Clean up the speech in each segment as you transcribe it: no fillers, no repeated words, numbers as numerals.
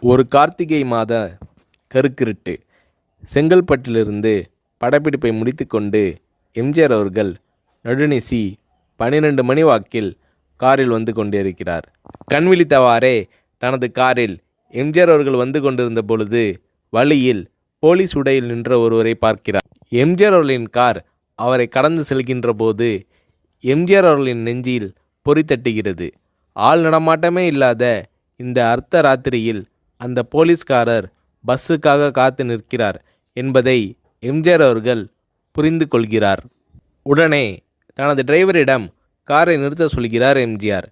ஒரு கார்த்திகை மாத கருக்கிருட்டு. செங்கல்பட்டிலிருந்து படப்பிடிப்பை முடித்துக்கொண்டு எம்ஜிஆர் அவர்கள் நடுநிசி 12 மணி வாக்கில் காரில் வந்து கொண்டிருக்கிறார். கண் விழித்தவாறே தனது காரில் எம்ஜிஆர் அவர்கள் வந்து கொண்டிருந்த பொழுது வழியில் போலீஸ் உடையில் நின்ற ஒருவரை பார்க்கிறார். எம்ஜிஆர் அவர்களின் கார் அவரை கடந்து செல்கின்ற போது எம்ஜிஆர் அவர்களின் நெஞ்சில் பொறி தட்டுகிறது. ஆள் நடமாட்டமே இல்லாத இந்த அர்த்த ராத்திரியில் அந்த போலீஸ்காரர் பஸ்ஸுக்காக காத்து நிற்கிறார் என்பதை எம்ஜிஆர் அவர்கள் புரிந்து கொள்கிறார். உடனே தனது டிரைவரிடம் காரை நிறுத்த சொல்கிறார் எம்ஜிஆர்.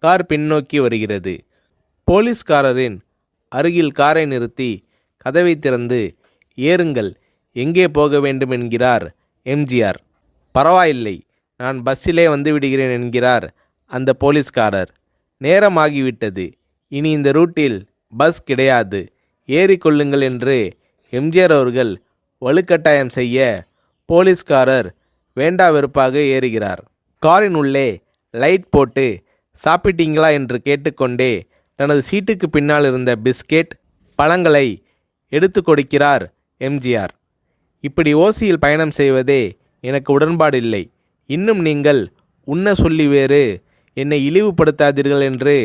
கார் பின்னோக்கி வருகிறது. போலீஸ்காரரின் அருகில் காரை நிறுத்தி கதவை திறந்து ஏறுங்கள், எங்கே போக வேண்டும் என்கிறார் எம்ஜிஆர். பரவாயில்லை, நான் பஸ்ஸிலே வந்து விடுகிறேன் என்கிறார் அந்த போலீஸ்காரர். நேரமாகிவிட்டது, இனி இந்த ரூட்டில் பஸ் கிடையாது, ஏறிக்கொள்ளுங்கள் என்று எம்ஜிஆர் அவர்கள் வலுக்கட்டாயம் செய்ய போலீஸ்காரர் வேண்டா வெறுப்பாக ஏறுகிறார். காரின் உள்ளே லைட் போட்டு சாப்பிட்டீங்களா என்று கேட்டுக்கொண்டே தனது சீட்டுக்கு பின்னால் இருந்த பிஸ்கெட் பழங்களை எடுத்து கொடுக்கிறார் எம்ஜிஆர். இப்படி ஓசியில் பயணம் செய்வதே எனக்கு உடன்பாடில்லை. இன்னும் நீங்கள் உண்ண சொல்லி வேறு என்னை இழிவுபடுத்தாதீர்கள் என்று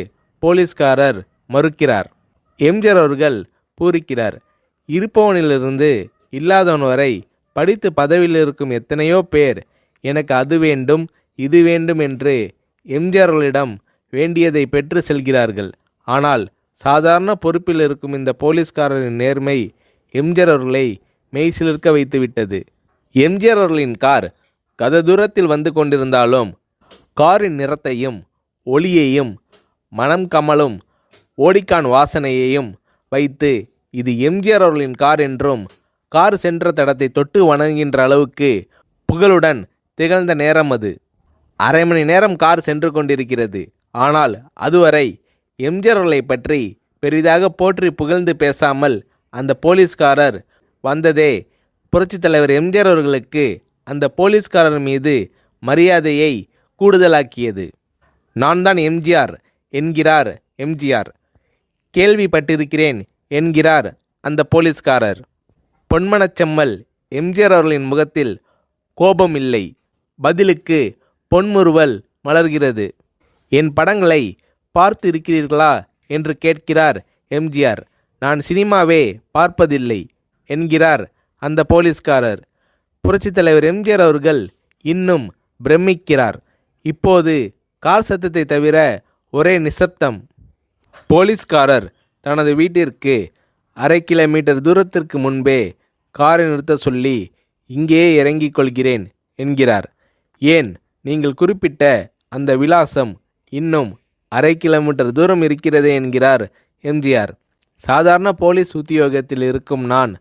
போலீஸ்காரர் மறுக்கிறார். எம்ஜிஆர் அவர்கள் பூரிக்கிறார். இருப்பவனிலிருந்து இல்லாதவன் வரை படித்து பதவியில் இருக்கும் எத்தனையோ பேர் எனக்கு அது வேண்டும் இது வேண்டும் என்று எம்ஜிஆர் அவர்களிடம் வேண்டியதை பெற்று செல்கிறார்கள். ஆனால் சாதாரண பொறுப்பில் இருக்கும் இந்த போலீஸ்காரரின் நேர்மை எம்ஜிஆர் அவர்களை மெய்சிலிர்க்க வைத்துவிட்டது. எம்ஜிஆர் அவர்களின் கார் கத தூரத்தில் வந்து கொண்டிருந்தாலும் காரின் நிறத்தையும் ஒளியையும் மனம் கமலும் ஓடிக்கான் வாசனையையும் வைத்து இது எம்ஜிஆர் அவர்களின் கார் என்றும் கார் சென்ற தடத்தை தொட்டு வணங்குகின்ற அளவுக்கு புகழுடன் திகழ்ந்த நேரம் அது. அரை மணி நேரம் கார் சென்று கொண்டிருக்கிறது. ஆனால் அதுவரை எம்ஜிஆர் அவர்களை பற்றி பெரிதாக போற்றி புகழ்ந்து பேசாமல் அந்த போலீஸ்காரர் வந்ததே புரட்சித் தலைவர் எம்ஜிஆர் அவர்களுக்கு அந்த போலீஸ்காரர் மீது மரியாதையை கூடுதலாக்கியது. நான் தான் எம்ஜிஆர் என்கிறார் எம்ஜிஆர். கேள்விப்பட்டிருக்கிறேன் என்கிறார் அந்த போலீஸ்காரர். பொன்மனச்செம்மல் எம்ஜிஆர் அவர்களின் முகத்தில் கோபம் இல்லை, பதிலுக்கு பொன்முறுவல் மலர்கிறது. என் படங்களை பார்த்து இருக்கிறீர்களா என்று கேட்கிறார் எம்ஜிஆர். நான் சினிமாவே பார்ப்பதில்லை என்கிறார் அந்த போலீஸ்காரர். புரட்சித் தலைவர் எம்ஜிஆர் அவர்கள் இன்னும் பிரமிக்கிறார். இப்போது கார் சத்தத்தை தவிர ஒரே நிசப்தம். போலீஸ்காரர் தனது வீட்டிற்கு 1/2 கிலோமீட்டர் தூரத்திற்கு முன்பே காரை நிறுத்த சொல்லி இங்கேயே இறங்கிக் கொள்கிறேன் என்கிறார். ஏன், நீங்கள் குறிப்பிட்ட அந்த விலாசம் இன்னும் 1/2 கிலோமீட்டர் தூரம் இருக்கிறதே என்கிறார் எம்ஜிஆர். சாதாரண போலீஸ் உத்தியோகத்தில் இருக்கும் நான்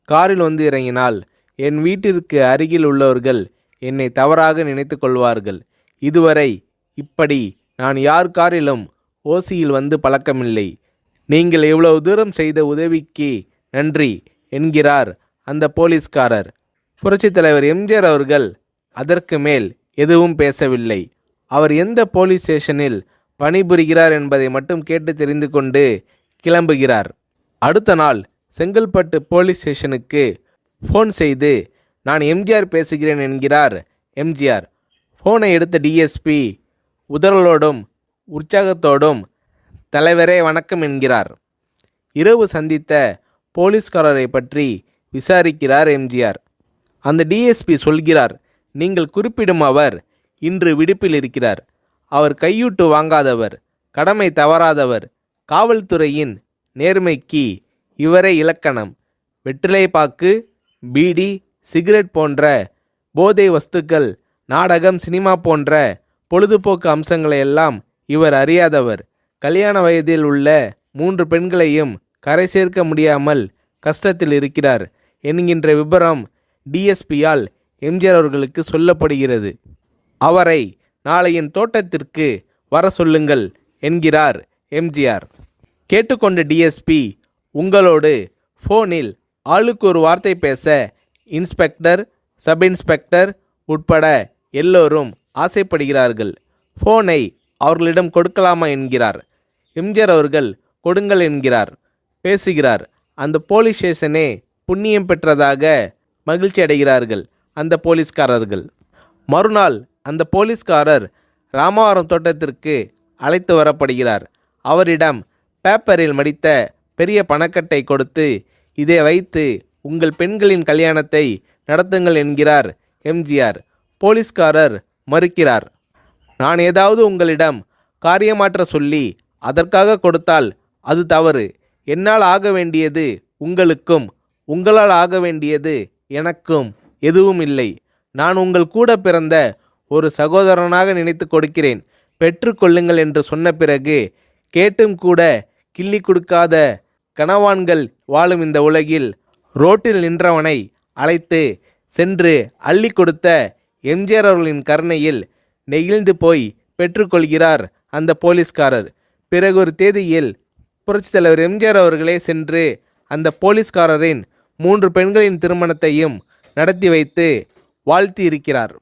காரில் வந்து இறங்கினால் என் வீட்டிற்கு அருகில் உள்ளவர்கள் என்னை தவறாக நினைத்து கொள்வார்கள். இதுவரை இப்படி நான் யார் காரிலும் ஓசியில் வந்து பழக்கமில்லை. நீங்கள் இவ்வளவு தூரம் செய்த உதவிக்கு நன்றி என்கிறார் அந்த போலீஸ்காரர். புரட்சித் தலைவர் எம்ஜிஆர் அவர்கள் அதற்கு மேல் எதுவும் பேசவில்லை. அவர் எந்த போலீஸ் ஸ்டேஷனில் பணிபுரிகிறார் என்பதை மட்டும் கேட்டு தெரிந்து கொண்டு கிளம்புகிறார். அடுத்த நாள் செங்கல்பட்டு போலீஸ் ஸ்டேஷனுக்கு ஃபோன் செய்து நான் எம்ஜிஆர் பேசுகிறேன் என்கிறார் எம்ஜிஆர். ஃபோனை எடுத்த டிஎஸ்பி உதறலோடும் உற்சாகத்தோடும் தலைவரே வணக்கம் என்கிறார். இரவு சந்தித்த போலீஸ்காரரை பற்றி விசாரிக்கிறார் எம்ஜிஆர். அந்த டிஎஸ்பி சொல்கிறார், நீங்கள் குறிப்பிடும் அவர் இன்று விடுப்பில் இருக்கிறார். அவர் கையூட்டு வாங்காதவர், கடமை தவறாதவர், காவல்துறையின் நேர்மைக்கு இவரே இலக்கணம். வெற்றிலை பாக்கு, பீடி, சிகரெட் போன்ற போதை வஸ்துக்கள், நாடகம், சினிமா போன்ற பொழுதுபோக்கு அம்சங்களையெல்லாம் இவர் அறியாதவர். கல்யாண வயதில் உள்ள 3 பெண்களையும் கரை சேர்க்க முடியாமல் கஷ்டத்தில் இருக்கிறார் என்கின்ற விபரம் டிஎஸ்பியால் எம்ஜிஆர் அவர்களுக்கு சொல்லப்படுகிறது. அவரை நாளை என் தோட்டத்திற்கு வர சொல்லுங்கள் என்கிறார் எம்ஜிஆர். கேட்டுக்கொண்ட டிஎஸ்பி உங்களோடு ஃபோனில் ஆளுக்கு ஒரு வார்த்தை பேச இன்ஸ்பெக்டர், சப் இன்ஸ்பெக்டர் உட்பட எல்லோரும் ஆசைப்படுகிறார்கள். ஃபோனை அவர்களிடம் கொடுக்கலாமா என்கிறார். எம்ஜிஆர் அவர்கள் கொடுங்கள் என்கிறார். பேசுகிறார். அந்த போலீஸ் ஸ்டேஷனே புண்ணியம் பெற்றதாக மகிழ்ச்சி அடைகிறார்கள் அந்த போலீஸ்காரர்கள். மறுநாள் அந்த போலீஸ்காரர் ராமவரம் தோட்டத்திற்கு அழைத்து வரப்படுகிறார். அவரிடம் பேப்பரில் மடித்த பெரிய பணக்கட்டை கொடுத்து, இதை வைத்து உங்கள் பெண்களின் கல்யாணத்தை நடத்துங்கள் என்கிறார் எம்ஜிஆர். போலீஸ்காரர் மறுக்கிறார். நான் ஏதாவது உங்களிடம் காரியமாற்ற சொல்லி அதற்காக கொடுத்தால் அது தவறு. என்னால் ஆக வேண்டியது உங்களுக்கும், உங்களால் ஆக வேண்டியது எனக்கும் எதுவும் இல்லை. நான் உங்கள் கூட பிறந்த ஒரு சகோதரனாக நினைத்து கொடுக்கிறேன், பெற்றுக்கொள்ளுங்கள் என்று சொன்ன பிறகு கேட்டும் கூட கிள்ளி கொடுக்காத கனவான்கள் வாழும் இந்த உலகில் ரோட்டில் நின்றவனை அழைத்து சென்று அள்ளி கொடுத்த எம்ஜிஆர் அவர்களின் கருணையில் நெகிழ்ந்து போய் பெற்றுக்கொள்கிறார் அந்த போலீஸ்காரர். பிறகு ஒரு தேதியில் புரட்சித் தலைவர் எம்ஜிஆர் அவர்களே சென்று அந்த போலீஸ்காரரின் 3 பெண்களின் திருமணத்தையும் நடத்தி வைத்து வாழ்த்தி இருக்கிறார்.